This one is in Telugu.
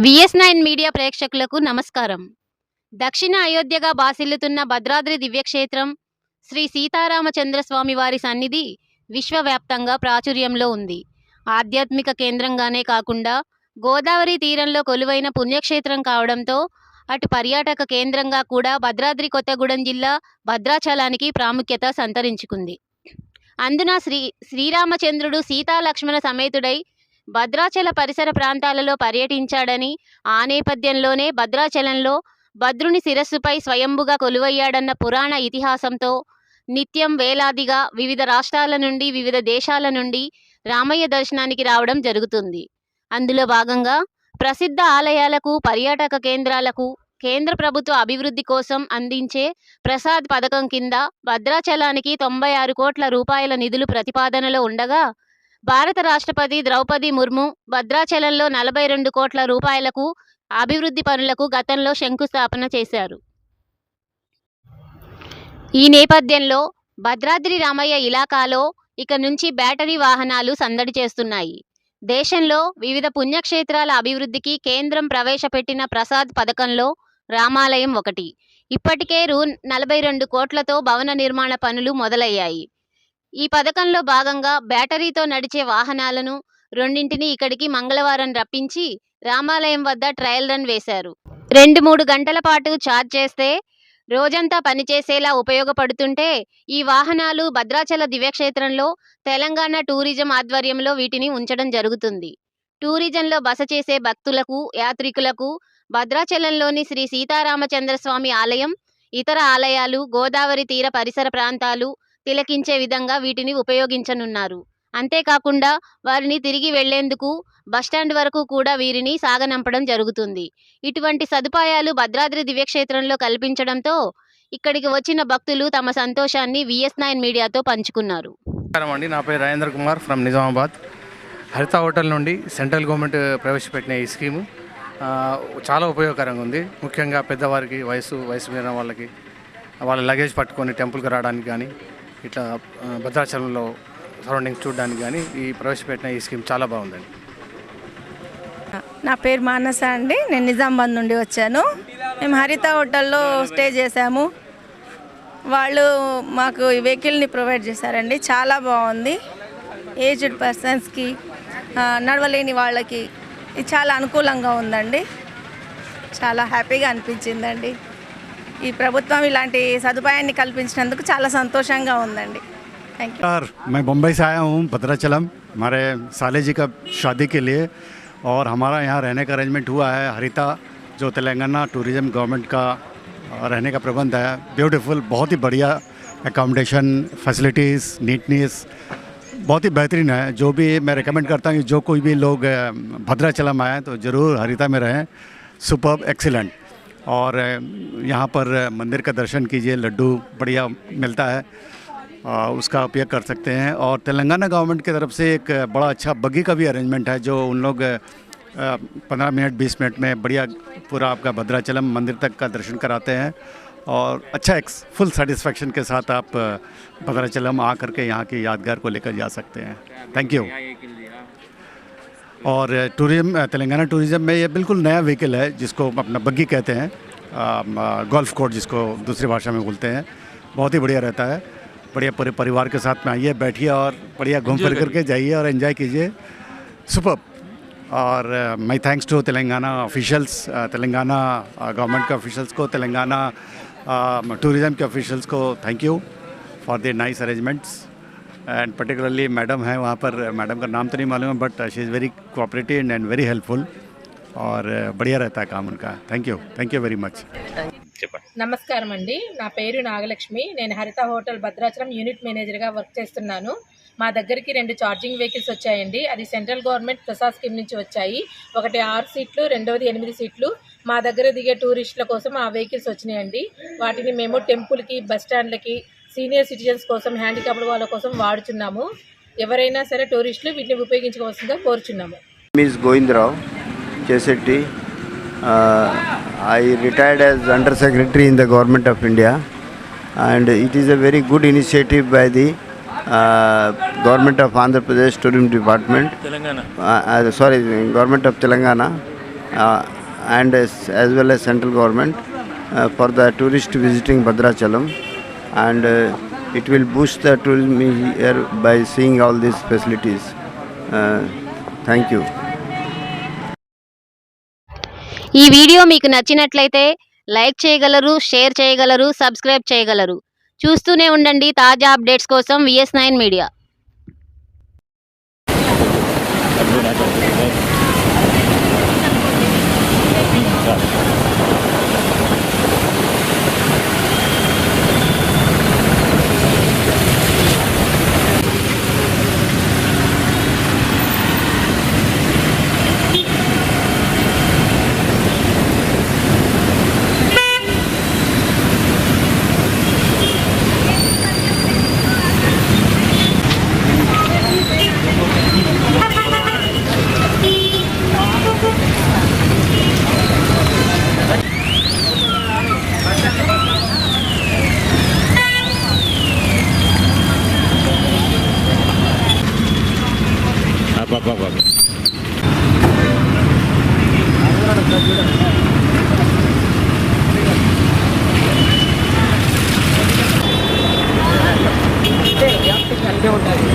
విఎస్9 మీడియా ప్రేక్షకులకు నమస్కారం. దక్షిణ అయోధ్యగా బాసిల్లుతున్న భద్రాద్రి దివ్యక్షేత్రం శ్రీ సీతారామచంద్ర స్వామి వారి సన్నిధి విశ్వవ్యాప్తంగా ప్రాచుర్యంలో ఉంది. ఆధ్యాత్మిక కేంద్రంగానే కాకుండా గోదావరి తీరంలో కొలువైన పుణ్యక్షేత్రం కావడంతో అటు పర్యాటక కేంద్రంగా కూడా భద్రాద్రి కొత్తగూడెం జిల్లా భద్రాచలానికి ప్రాముఖ్యత సంతరించుకుంది. అందున శ్రీరామచంద్రుడు సీతాలక్ష్మణ సమేతుడై భద్రాచల పరిసర ప్రాంతాలలో పర్యటించాడని, ఆ నేపథ్యంలోనే భద్రాచలంలో భద్రుని శిరస్సుపై స్వయంభుగా కొలువయ్యాడన్న పురాణ ఇతిహాసంతో నిత్యం వేలాదిగా వివిధ రాష్ట్రాల నుండి, వివిధ దేశాల నుండి రామయ్య దర్శనానికి రావడం జరుగుతుంది. అందులో భాగంగా ప్రసిద్ధ ఆలయాలకు, పర్యాటక కేంద్రాలకు కేంద్ర ప్రభుత్వ అభివృద్ధి కోసం అందించే ప్రసాద్ పథకం కింద భద్రాచలానికి 96 కోట్ల రూపాయల నిధులు ప్రతిపాదనలో ఉండగా, భారత రాష్ట్రపతి ద్రౌపది ముర్ము భద్రాచలంలో 42 కోట్ల రూపాయలకు అభివృద్ధి పనులకు గతంలో శంకుస్థాపన చేశారు. ఈ నేపథ్యంలో భద్రాద్రి రామయ్య ఇలాకాలో ఇక నుంచి బ్యాటరీ వాహనాలు సందడి చేస్తున్నాయి. దేశంలో వివిధ పుణ్యక్షేత్రాల అభివృద్ధికి కేంద్రం ప్రవేశపెట్టిన ప్రసాద్ పథకంలో రామాలయం ఒకటి. ఇప్పటికే రూ. 42 కోట్లతో భవన నిర్మాణ పనులు మొదలయ్యాయి. ఈ పథకంలో భాగంగా బ్యాటరీతో నడిచే వాహనాలను రెండింటిని ఇక్కడికి మంగళవారం రప్పించి రామాలయం వద్ద ట్రయల్ రన్ వేశారు. 2-3 గంటల పాటు ఛార్జ్ చేస్తే రోజంతా పనిచేసేలా ఉపయోగపడుతుంటే ఈ వాహనాలు భద్రాచల దివ్యక్షేత్రంలో తెలంగాణ టూరిజం ఆధ్వర్యంలో వీటిని ఉంచడం జరుగుతుంది. టూరిజంలో బస చేసే భక్తులకు, యాత్రికులకు భద్రాచలంలోని శ్రీ సీతారామచంద్ర స్వామి ఆలయం, ఇతర ఆలయాలు, గోదావరి తీర పరిసర ప్రాంతాలు తిలకించే విధంగా వీటిని ఉపయోగించనున్నారు. అంతేకాకుండా వారిని తిరిగి వెళ్లేందుకు బస్టాండ్ వరకు కూడా వీరిని సాగనంపడం జరుగుతుంది. ఇటువంటి సదుపాయాలు భద్రాద్రి దివ్యక్షేత్రంలో కల్పించడంతో ఇక్కడికి వచ్చిన భక్తులు తమ సంతోషాన్ని విఎస్9 మీడియాతో పంచుకున్నారు. నా పేరు రాజేంద్ర కుమార్ ఫ్రమ్ నిజామాబాద్. హరిత హోటల్ నుండి సెంట్రల్ గవర్నమెంట్ ప్రవేశపెట్టిన ఈ స్కీము చాలా ఉపయోగకరంగా ఉంది. ముఖ్యంగా పెద్దవారికి, వయసు మీద వాళ్ళకి వాళ్ళ లగేజ్ పట్టుకొని టెంపుల్కి రావడానికి కానీ, ఇట్లా భద్రాచలంలో సరౌండింగ్స్ చూడడానికి కానీ ఈ ప్రవేశపెట్టిన ఈ స్కీమ్ చాలా బాగుందండి. నా పేరు మానస అండి. నేను నిజామాబాద్ నుండి వచ్చాను. మేము హరిత హోటల్లో స్టే చేసాము. వాళ్ళు మాకు వెహికల్ని ప్రొవైడ్ చేశారండి. చాలా బాగుంది. ఏజ్డ్ పర్సన్స్కి, నడవలేని వాళ్ళకి ఇది చాలా అనుకూలంగా ఉందండి. చాలా హ్యాపీగా అనిపించిందండి. ఈ ప్రభుత్వం ఇలాంటి సదుపాయాన్ని కల్పించినందుకు చాలా సంతోషంగా ఉందండి. Thank you. मैं मुंबई से आया हूँ भद्राचलम हमारे साले जी का शादी के लिए, और हमारा यहाँ रहने का अरेंजमेंट हुआ है। हरिता जो तेलंगाना टूरिज़्म गवर्नमेंट का रहने का प्रबंध है, ब्यूटीफुल, बहुत ही बढ़िया एकोमोडेशन, फैसिलिटीज़, नीटनेस बहुत ही बेहतरीन है। जो भी मैं रिकमेंड करता हूँ कि जो कोई भी लोग भद्राचलम आए तो ज़रूर हरिता में रहें। Superb, excellent. और यहाँ पर मंदिर का दर्शन कीजिए, लड्डू बढ़िया मिलता है, उसका उपयोग कर सकते हैं। और तेलंगाना गवर्नमेंट की तरफ से एक बड़ा अच्छा बग्गी का भी अरेंजमेंट है, जो उन लोग 15 मिनट 20 मिनट में बढ़िया पूरा आपका भद्राचलम मंदिर तक का दर्शन कराते हैं। और अच्छा एक फुल सेटिस्फेक्शन के साथ आप भद्राचलम आ करके यहाँ की यादगार को लेकर जा सकते हैं। Thank you. और तेलंगाना टूरिज़्म में ये बिल्कुल नया व्हीकल है, जिसको अपना बग्गी कहते हैं, गोल्फ कोर्ट जिसको दूसरी भाषा में बोलते हैं। बहुत ही बढ़िया रहता है। बढ़िया पूरे परिवार के साथ में आइए, बैठिए और बढ़िया घूम फिर करके जाइए और एंजॉय कीजिए। सुपर। और my thanks to Telangana officials, Telangana government के ऑफिशियल्स को, तेलंगाना टूरिज़्म के ऑफिशियल्स को thank you for the nice arrangements. And particularly madam है वहाँ पर, मैडम का नाम तो नहीं मालूम है, but she is very cooperative and very helpful, और बढ़िया रहता है काम उनका। Thank you very much. నమస్కారం అండి. నా పేరు నాగలక్ష్మి. నేను హరిత హోటల్ భద్రాచలం యూనిట్ మేనేజర్గా వర్క్ చేస్తున్నాను. మా దగ్గరికి 2 ఛార్జింగ్ వెహికల్స్ వచ్చాయండి. అది సెంట్రల్ గవర్నమెంట్ ప్రసాద్ స్కీమ్ నుంచి వచ్చాయి. ఒకటి 6 సీట్లు, రెండవది 8 సీట్లు. మా దగ్గర దిగే టూరిస్టుల కోసం ఆ వెహికల్స్ వచ్చినాయండి. వాటిని మేము టెంపుల్కి, బస్ స్టాండ్లకి, సీనియర్ సిటిజన్స్ కోసం, హ్యాండిక్యాప్డ్ వాళ్ళ కోసం వాడుచున్నాము. ఎవరైనా సరే టూరిస్టులు వీటిని ఉపయోగించుకోవాల్సిందిగా కోరుచున్నాము. మిస్ గోవిందరావు చేసెట్టి. I retired as Under Secretary in the Government of India, and it is a very good initiative by the Government of Andhra Pradesh Tourism Department, Government of Telangana, and as well as central government for the tourist visiting Bhadrachalam, and it will boost the tourism here by seeing all these facilities. Thank you. ఈ వీడియో మీకు నచ్చినట్లయితే లైక్ చేయగలరు, షేర్ చేయగలరు, సబ్స్క్రైబ్ చేయగలరు. చూస్తూనే ఉండండి తాజా అప్డేట్స్ కోసం VS9 మీడియా. అంటే ఉంటుంది